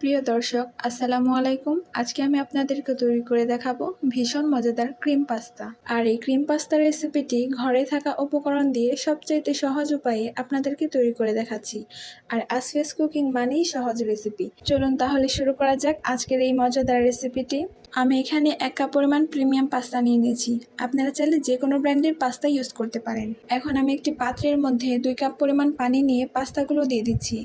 প্রিয় দর্শক, আসসালামু আলাইকুম। আজকে আমি আপনাদেরকে তৈরি করে দেখাবো ভীষণ মজাদার ক্রিম পাস্তা। আর এই ক্রিম পাস্তা রেসিপিটি ঘরে থাকা উপকরণ দিয়ে সবচাইতে সহজ উপায়ে আপনাদেরকে তৈরি করে দেখাচ্ছি। আর আসফিয়াস কুকিং মানেই সহজ রেসিপি। চলুন তাহলে শুরু করা যাক আজকের এই মজাদার রেসিপিটি। আমি এখানে 1 কাপ পরিমাণ প্রিমিয়াম পাস্তা নিয়ে নিয়েছি। আপনারা চাইলে যে কোনো ব্র্যান্ডের পাস্তা ইউজ করতে পারেন। এখন আমি একটি পাত্রের মধ্যে 2 কাপ পরিমাণ পানি নিয়ে পাস্তাগুলো দিয়ে দিচ্ছি।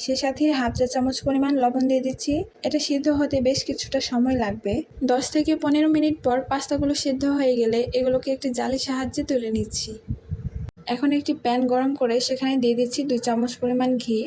সে সাথে হাফ চা চামচ পরিমাণ লবণ দিয়ে দিচ্ছি। এটা সিদ্ধ হতে বেশ কিছুটা সময় লাগবে। 10 থেকে 15 মিনিট পর পাস্তাগুলো সিদ্ধ হয়ে গেলে এগুলোকে একটি জালির সাহায্যে তুলে নিচ্ছি। এখন একটি প্যান গরম করে সেখানে দিয়ে দিচ্ছি 2 চামচ পরিমাণ ঘি।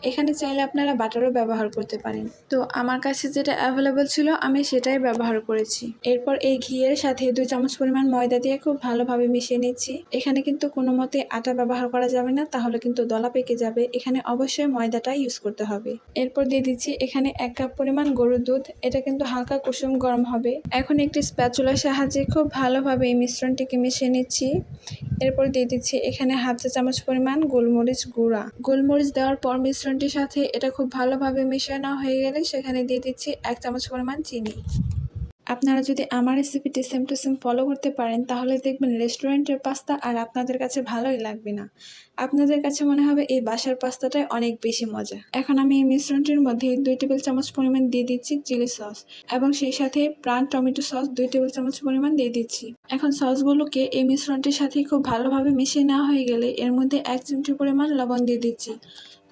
এখানে চাইলে আপনারা বাটারও ব্যবহার করতে পারেন। তো আমার কাছে যেটা অ্যাভেলেবল ছিল আমি সেটাই ব্যবহার করেছি। এরপর এই ঘিয়ের সাথে 2 চামচ পরিমাণ ময়দা দিয়ে খুব ভালোভাবে মিশিয়ে নিচ্ছি। এখানে কিন্তু কোনো মতে আটা ব্যবহার করা যাবে না, তাহলে কিন্তু দলা পেকে যাবে। এখানে অবশ্যই ময়দাটা ইউজ করতে হবে। এরপর দিয়ে দিচ্ছি এখানে 1 কাপ পরিমাণ গরুর দুধ। এটা কিন্তু হালকা কুসুম গরম হবে। এখন একটি স্প্যাচুলার সাহায্যে খুব ভালোভাবে এই মিশ্রণটিকে মিশিয়ে নিচ্ছি। এরপর দিয়ে দিচ্ছি এখানে হাফ চা চামচ পরিমাণ গোলমরিচ গুঁড়া। গোলমরিচ দেওয়ার পর মিশ্রণটির সাথে এটা খুব ভালোভাবে মিশানো হয়ে গেলে সেখানে দিয়ে দিচ্ছি 1 চামচ পরিমাণ চিনি। আপনারা যদি আমার রেসিপিটি সেম টু সেম ফলো করতে পারেন তাহলে দেখবেন রেস্টুরেন্টের পাস্তা আর আপনাদের কাছে ভালোই লাগবে না। আপনাদের কাছে মনে হবে এই বাসার পাস্তাটাই অনেক বেশি মজা। এখন আমি এই মিশ্রণটির মধ্যে 2 টেবিল চামচ পরিমাণ দিয়ে দিচ্ছি চিলি সস এবং সেই সাথে প্রাণ টমেটো সস 2 টেবিল চামচ পরিমাণ দিয়ে দিচ্ছি। এখন সসগুলোকে এই মিশ্রণটির সাথে খুব ভালোভাবে মিশিয়ে নেওয়া হয়ে গেলে এর মধ্যে 1 চিমটি পরিমাণ লবণ দিয়ে দিচ্ছি।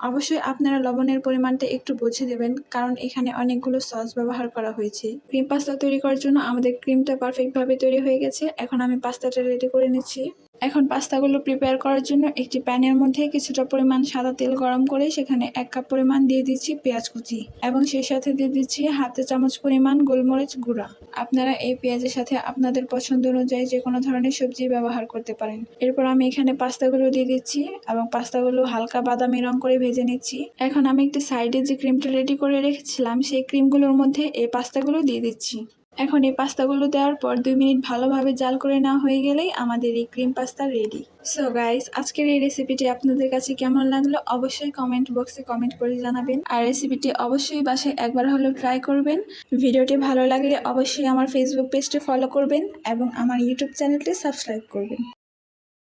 অবশ্যই আপনারা লবণের পরিমাণটা একটু বুঝে দেবেন, কারণ এখানে অনেকগুলো সস ব্যবহার করা হয়েছে। ক্রিম পাস্তা তৈরি করার জন্য আমাদের ক্রিমটা পারফেক্টভাবে তৈরি হয়ে গেছে। এখন আমি পাস্তাটা রেডি করে নিচ্ছি। এখন পাস্তাগুলো প্রিপেয়ার করার জন্য একটি প্যানের মধ্যে কিছুটা পরিমাণ সাদা তেল গরম করে সেখানে 1 কাপ পরিমাণ দিয়ে দিচ্ছি পেঁয়াজ কুচি এবং সেই সাথে দিয়ে দিচ্ছি হাফ চা চামচ পরিমাণ গোলমরিচ গুঁড়া। আপনারা এই পেঁয়াজের সাথে আপনাদের পছন্দ অনুযায়ী যে কোনো ধরনের সবজি ব্যবহার করতে পারেন। এরপর আমি এখানে পাস্তাগুলো দিয়ে দিচ্ছি এবং পাস্তাগুলো হালকা বাদামি রং করে ভেজে নিচ্ছি। এখন আমি একটি সাইডে যে ক্রিমটা রেডি করে রেখেছিলাম সেই ক্রিমগুলোর মধ্যে এই পাস্তাগুলো দিয়ে দিচ্ছি। এখন এই পাস্তাগুলো দেওয়ার পর 2 মিনিট ভালোভাবে জাল করে নেওয়া হয়ে গেলেই আমাদের এই cream pasta ready. So guys, আজকের এই রেসিপিটি আপনাদের কাছে কেমন লাগলো অবশ্যই কমেন্ট বক্সে কমেন্ট করে জানাবেন। আর রেসিপিটি অবশ্যই বাসায় একবার হলেও ট্রাই করবেন। ভিডিওটি ভালো লাগলে অবশ্যই আমার ফেসবুক পেজটি ফলো করবেন এবং আমার ইউটিউব চ্যানেলটি সাবস্ক্রাইব করবেন।